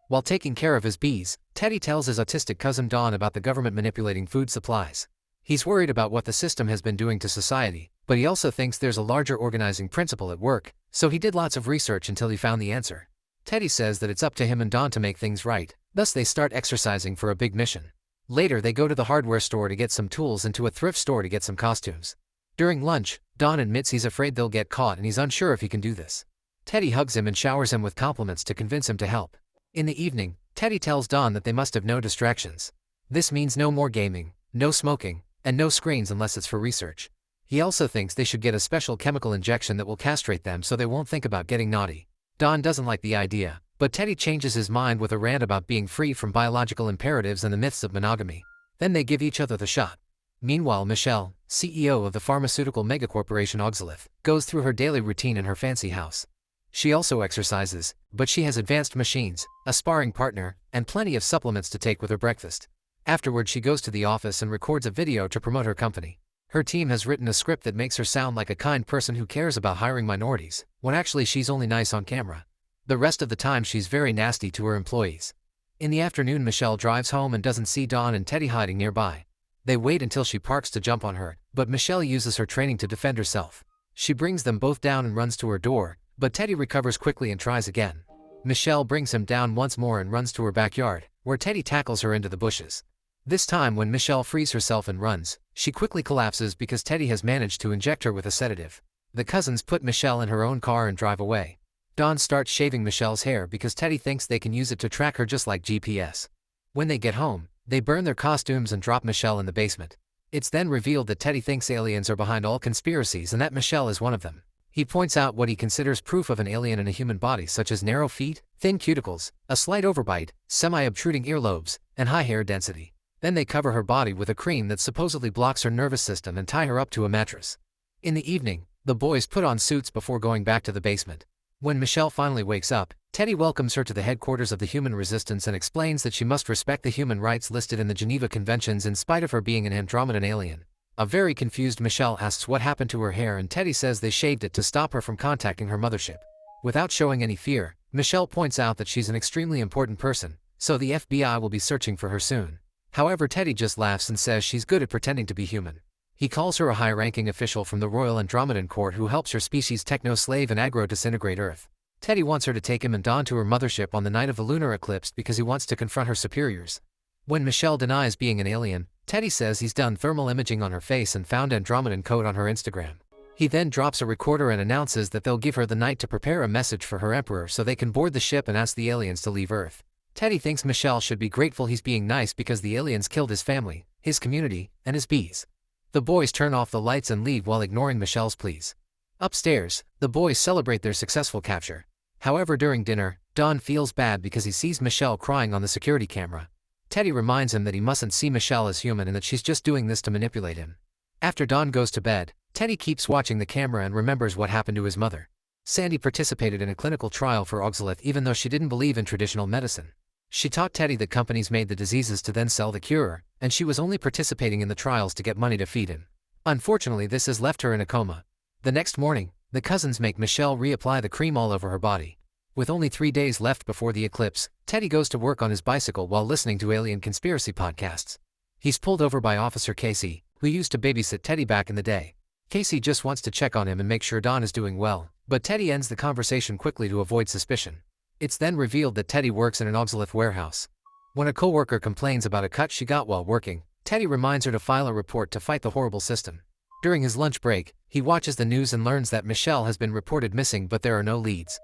While taking care of his bees, Teddy tells his autistic cousin Dawn about the government manipulating food supplies. He's worried about what the system has been doing to society, but he also thinks there's a larger organizing principle at work, so he did lots of research until he found the answer. Teddy says that it's up to him and Dawn to make things right, thus they start exercising for a big mission. Later they go to the hardware store to get some tools and to a thrift store to get some costumes. During lunch, Dawn admits he's afraid they'll get caught and he's unsure if he can do this. Teddy hugs him and showers him with compliments to convince him to help. In the evening, Teddy tells Dawn that they must have no distractions. This means no more gaming, no smoking, and no screens unless it's for research. He also thinks they should get a special chemical injection that will castrate them so they won't think about getting naughty. Dawn doesn't like the idea, but Teddy changes his mind with a rant about being free from biological imperatives and the myths of monogamy. Then they give each other the shot. Meanwhile, Michelle, CEO of the pharmaceutical megacorporation Oxalith, goes through her daily routine in her fancy house. She also exercises, but she has advanced machines, a sparring partner, and plenty of supplements to take with her breakfast. Afterward, she goes to the office and records a video to promote her company. Her team has written a script that makes her sound like a kind person who cares about hiring minorities, when actually she's only nice on camera. The rest of the time she's very nasty to her employees. In the afternoon, Michelle drives home and doesn't see Dawn and Teddy hiding nearby. They wait until she parks to jump on her, but Michelle uses her training to defend herself. She brings them both down and runs to her door, but Teddy recovers quickly and tries again. Michelle brings him down once more and runs to her backyard, where Teddy tackles her into the bushes. This time when Michelle frees herself and runs, she quickly collapses because Teddy has managed to inject her with a sedative. The cousins put Michelle in her own car and drive away. Dawn starts shaving Michelle's hair because Teddy thinks they can use it to track her just like GPS. When they get home, they burn their costumes and drop Michelle in the basement. It's then revealed that Teddy thinks aliens are behind all conspiracies and that Michelle is one of them. He points out what he considers proof of an alien in a human body, such as narrow feet, thin cuticles, a slight overbite, semi-obtruding earlobes, and high hair density. Then they cover her body with a cream that supposedly blocks her nervous system and tie her up to a mattress. In the evening, the boys put on suits before going back to the basement. When Michelle finally wakes up, Teddy welcomes her to the headquarters of the human resistance and explains that she must respect the human rights listed in the Geneva Conventions in spite of her being an Andromedan alien. A very confused Michelle asks what happened to her hair and Teddy says they shaved it to stop her from contacting her mothership. Without showing any fear, Michelle points out that she's an extremely important person, so the FBI will be searching for her soon. However, Teddy just laughs and says she's good at pretending to be human. He calls her a high-ranking official from the Royal Andromedan Court who helps her species techno-slave and aggro-disintegrate Earth. Teddy wants her to take him and Dawn to her mothership on the night of the lunar eclipse because he wants to confront her superiors. When Michelle denies being an alien, Teddy says he's done thermal imaging on her face and found Andromedan code on her Instagram. He then drops a recorder and announces that they'll give her the night to prepare a message for her emperor so they can board the ship and ask the aliens to leave Earth. Teddy thinks Michelle should be grateful he's being nice because the aliens killed his family, his community, and his bees. The boys turn off the lights and leave while ignoring Michelle's pleas. Upstairs, the boys celebrate their successful capture. However, during dinner, Dawn feels bad because he sees Michelle crying on the security camera. Teddy reminds him that he mustn't see Michelle as human and that she's just doing this to manipulate him. After Dawn goes to bed, Teddy keeps watching the camera and remembers what happened to his mother. Sandy participated in a clinical trial for Oxalith even though she didn't believe in traditional medicine. She taught Teddy that companies made the diseases to then sell the cure, and she was only participating in the trials to get money to feed him. Unfortunately, this has left her in a coma. The next morning, the cousins make Michelle reapply the cream all over her body. With only 3 days left before the eclipse, Teddy goes to work on his bicycle while listening to alien conspiracy podcasts. He's pulled over by Officer Casey, who used to babysit Teddy back in the day. Casey just wants to check on him and make sure Dawn is doing well, but Teddy ends the conversation quickly to avoid suspicion. It's then revealed that Teddy works in an Oxalith warehouse. When a coworker complains about a cut she got while working, Teddy reminds her to file a report to fight the horrible system. During his lunch break, he watches the news and learns that Michelle has been reported missing but there are no leads.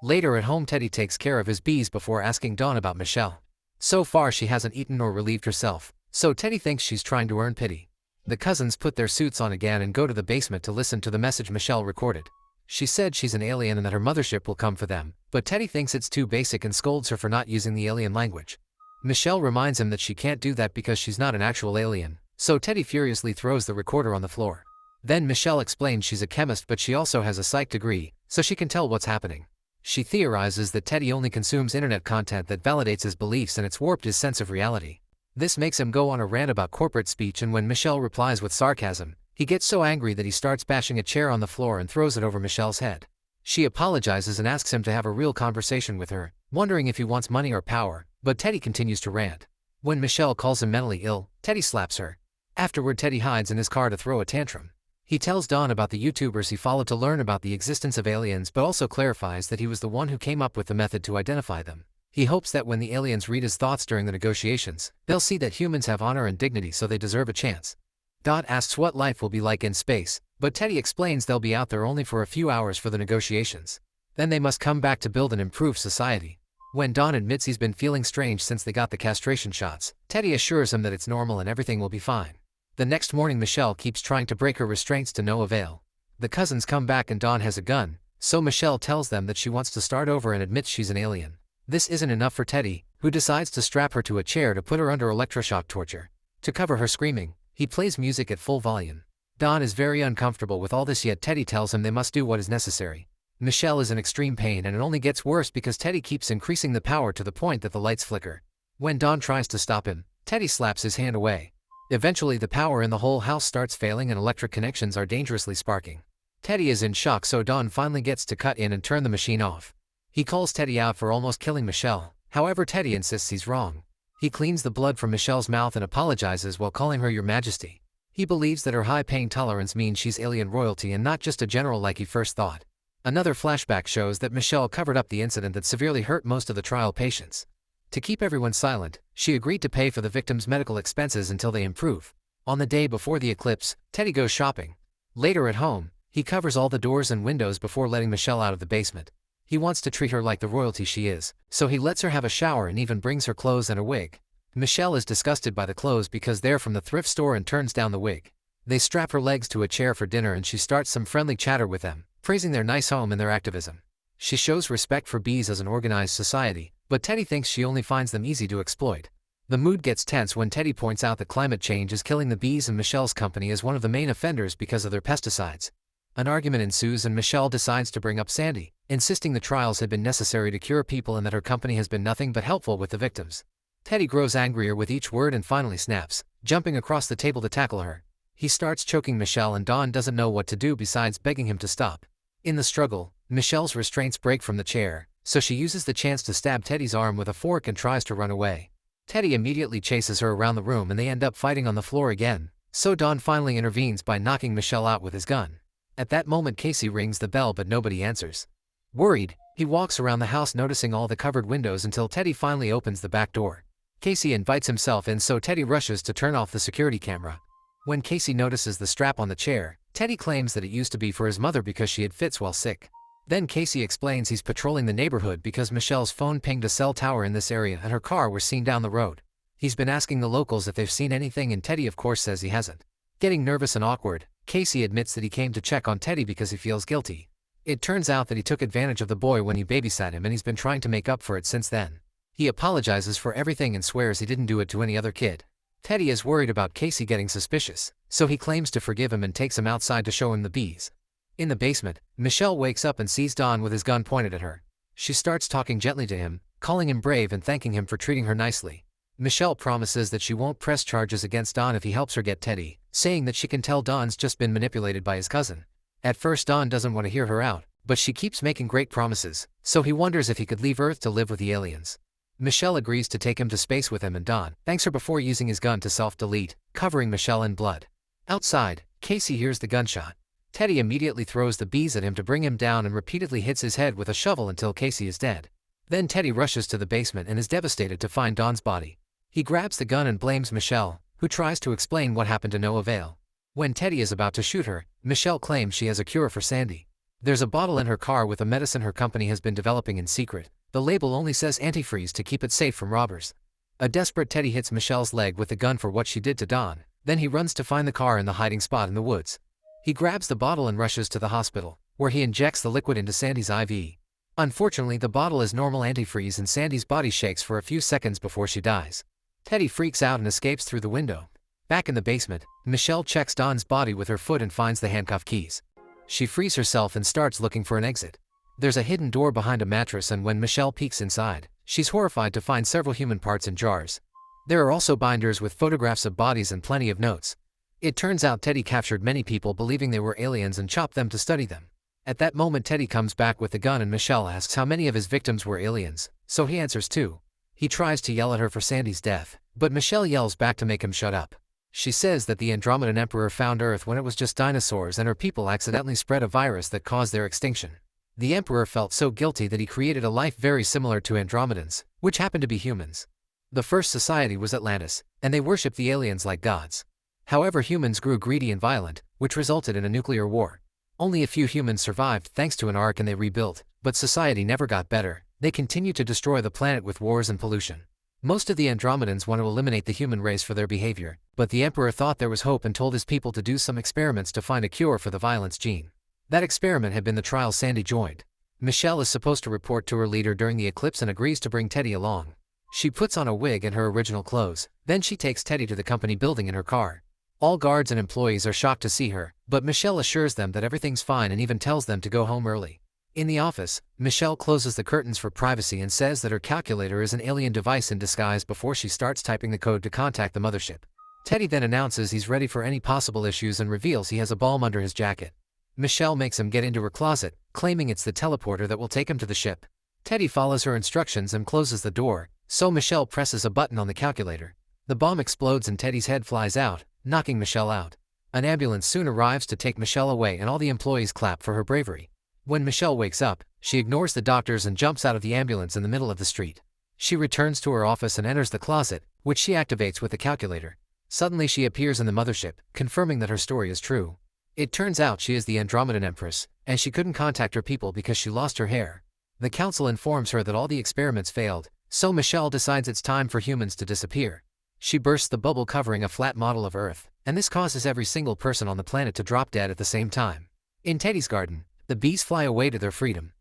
Later at home, Teddy takes care of his bees before asking Dawn about Michelle. So far she hasn't eaten or relieved herself, so Teddy thinks she's trying to earn pity. The cousins put their suits on again and go to the basement to listen to the message Michelle recorded. She said she's an alien and that her mothership will come for them, but Teddy thinks it's too basic and scolds her for not using the alien language. Michelle reminds him that she can't do that because she's not an actual alien, so Teddy furiously throws the recorder on the floor. Then Michelle explains she's a chemist but she also has a psych degree, so she can tell what's happening. She theorizes that Teddy only consumes internet content that validates his beliefs and it's warped his sense of reality. This makes him go on a rant about corporate speech, and when Michelle replies with sarcasm, he gets so angry that he starts bashing a chair on the floor and throws it over Michelle's head. She apologizes and asks him to have a real conversation with her, wondering if he wants money or power, but Teddy continues to rant. When Michelle calls him mentally ill, Teddy slaps her. Afterward, Teddy hides in his car to throw a tantrum. He tells Dawn about the YouTubers he followed to learn about the existence of aliens, but also clarifies that he was the one who came up with the method to identify them. He hopes that when the aliens read his thoughts during the negotiations, they'll see that humans have honor and dignity, so they deserve a chance. Dawn asks what life will be like in space, but Teddy explains they'll be out there only for a few hours for the negotiations. Then they must come back to build an improved society. When Dawn admits he's been feeling strange since they got the castration shots, Teddy assures him that it's normal and everything will be fine. The next morning, Michelle keeps trying to break her restraints to no avail. The cousins come back and Dawn has a gun, so Michelle tells them that she wants to start over and admits she's an alien. This isn't enough for Teddy, who decides to strap her to a chair to put her under electroshock torture. To cover her screaming, he plays music at full volume. Dawn is very uncomfortable with all this, yet Teddy tells him they must do what is necessary. Michelle is in extreme pain, and it only gets worse because Teddy keeps increasing the power to the point that the lights flicker. When Dawn tries to stop him, Teddy slaps his hand away. Eventually, the power in the whole house starts failing and electric connections are dangerously sparking. Teddy is in shock, so Dawn finally gets to cut in and turn the machine off. He calls Teddy out for almost killing Michelle. However, Teddy insists he's wrong. He cleans the blood from Michelle's mouth and apologizes while calling her Your Majesty. He believes that her high pain tolerance means she's alien royalty and not just a general like he first thought. Another flashback shows that Michelle covered up the incident that severely hurt most of the trial patients. To keep everyone silent, she agreed to pay for the victims' medical expenses until they improve. On the day before the eclipse, Teddy goes shopping. Later at home, he covers all the doors and windows before letting Michelle out of the basement. He wants to treat her like the royalty she is, so he lets her have a shower and even brings her clothes and a wig. Michelle is disgusted by the clothes because they're from the thrift store and turns down the wig. They strap her legs to a chair for dinner and she starts some friendly chatter with them, praising their nice home and their activism. She shows respect for bees as an organized society, but Teddy thinks she only finds them easy to exploit. The mood gets tense when Teddy points out that climate change is killing the bees and Michelle's company is one of the main offenders because of their pesticides. An argument ensues and Michelle decides to bring up Sandy, insisting the trials had been necessary to cure people and that her company has been nothing but helpful with the victims. Teddy grows angrier with each word and finally snaps, jumping across the table to tackle her. He starts choking Michelle and Dawn doesn't know what to do besides begging him to stop. In the struggle, Michelle's restraints break from the chair, so she uses the chance to stab Teddy's arm with a fork and tries to run away. Teddy immediately chases her around the room and they end up fighting on the floor again, so Dawn finally intervenes by knocking Michelle out with his gun. At that moment, Casey rings the bell but nobody answers. Worried, he walks around the house noticing all the covered windows until Teddy finally opens the back door. Casey invites himself in, so Teddy rushes to turn off the security camera. When Casey notices the strap on the chair, Teddy claims that it used to be for his mother because she had fits while sick. Then Casey explains he's patrolling the neighborhood because Michelle's phone pinged a cell tower in this area and her car was seen down the road. He's been asking the locals if they've seen anything and Teddy of course says he hasn't. Getting nervous and awkward, Casey admits that he came to check on Teddy because he feels guilty. It turns out that he took advantage of the boy when he babysat him and he's been trying to make up for it since then. He apologizes for everything and swears he didn't do it to any other kid. Teddy is worried about Casey getting suspicious, so he claims to forgive him and takes him outside to show him the bees. In the basement, Michelle wakes up and sees Dawn with his gun pointed at her. She starts talking gently to him, calling him brave and thanking him for treating her nicely. Michelle promises that she won't press charges against Dawn if he helps her get Teddy, saying that she can tell Dawn's just been manipulated by his cousin. At first Dawn doesn't want to hear her out, but she keeps making great promises, so he wonders if he could leave Earth to live with the aliens. Michelle agrees to take him to space with him and Dawn thanks her before using his gun to self-delete, covering Michelle in blood. Outside, Casey hears the gunshot. Teddy immediately throws the bees at him to bring him down and repeatedly hits his head with a shovel until Casey is dead. Then Teddy rushes to the basement and is devastated to find Dawn's body. He grabs the gun and blames Michelle, who tries to explain what happened to no avail. When Teddy is about to shoot her, Michelle claims she has a cure for Sandy. There's a bottle in her car with a medicine her company has been developing in secret. The label only says antifreeze to keep it safe from robbers. A desperate Teddy hits Michelle's leg with the gun for what she did to Dawn, then he runs to find the car in the hiding spot in the woods. He grabs the bottle and rushes to the hospital, where he injects the liquid into Sandy's IV. Unfortunately, the bottle is normal antifreeze and Sandy's body shakes for a few seconds before she dies. Teddy freaks out and escapes through the window. Back in the basement, Michelle checks Dawn's body with her foot and finds the handcuff keys. She frees herself and starts looking for an exit. There's a hidden door behind a mattress and when Michelle peeks inside, she's horrified to find several human parts in jars. There are also binders with photographs of bodies and plenty of notes. It turns out Teddy captured many people believing they were aliens and chopped them to study them. At that moment Teddy comes back with the gun and Michelle asks how many of his victims were aliens, so he answers too. He tries to yell at her for Sandy's death, but Michelle yells back to make him shut up. She says that the Andromedan Emperor found Earth when it was just dinosaurs and her people accidentally spread a virus that caused their extinction. The Emperor felt so guilty that he created a life very similar to Andromedans, which happened to be humans. The first society was Atlantis, and they worshipped the aliens like gods. However, humans grew greedy and violent, which resulted in a nuclear war. Only a few humans survived thanks to an ark and they rebuilt, but society never got better. They continued to destroy the planet with wars and pollution. Most of the Andromedans want to eliminate the human race for their behavior, but the Emperor thought there was hope and told his people to do some experiments to find a cure for the violence gene. That experiment had been the trial Sandy joined. Michelle is supposed to report to her leader during the eclipse and agrees to bring Teddy along. She puts on a wig and her original clothes, then she takes Teddy to the company building in her car. All guards and employees are shocked to see her, but Michelle assures them that everything's fine and even tells them to go home early. In the office, Michelle closes the curtains for privacy and says that her calculator is an alien device in disguise before she starts typing the code to contact the mothership. Teddy then announces he's ready for any possible issues and reveals he has a bomb under his jacket. Michelle makes him get into her closet, claiming it's the teleporter that will take him to the ship. Teddy follows her instructions and closes the door, so Michelle presses a button on the calculator. The bomb explodes and Teddy's head flies out, knocking Michelle out. An ambulance soon arrives to take Michelle away and all the employees clap for her bravery. When Michelle wakes up, she ignores the doctors and jumps out of the ambulance in the middle of the street. She returns to her office and enters the closet, which she activates with the calculator. Suddenly she appears in the mothership, confirming that her story is true. It turns out she is the Andromedan Empress, and she couldn't contact her people because she lost her hair. The council informs her that all the experiments failed, so Michelle decides it's time for humans to disappear. She bursts the bubble covering a flat model of Earth, and this causes every single person on the planet to drop dead at the same time. In Teddy's garden, the bees fly away to their freedom.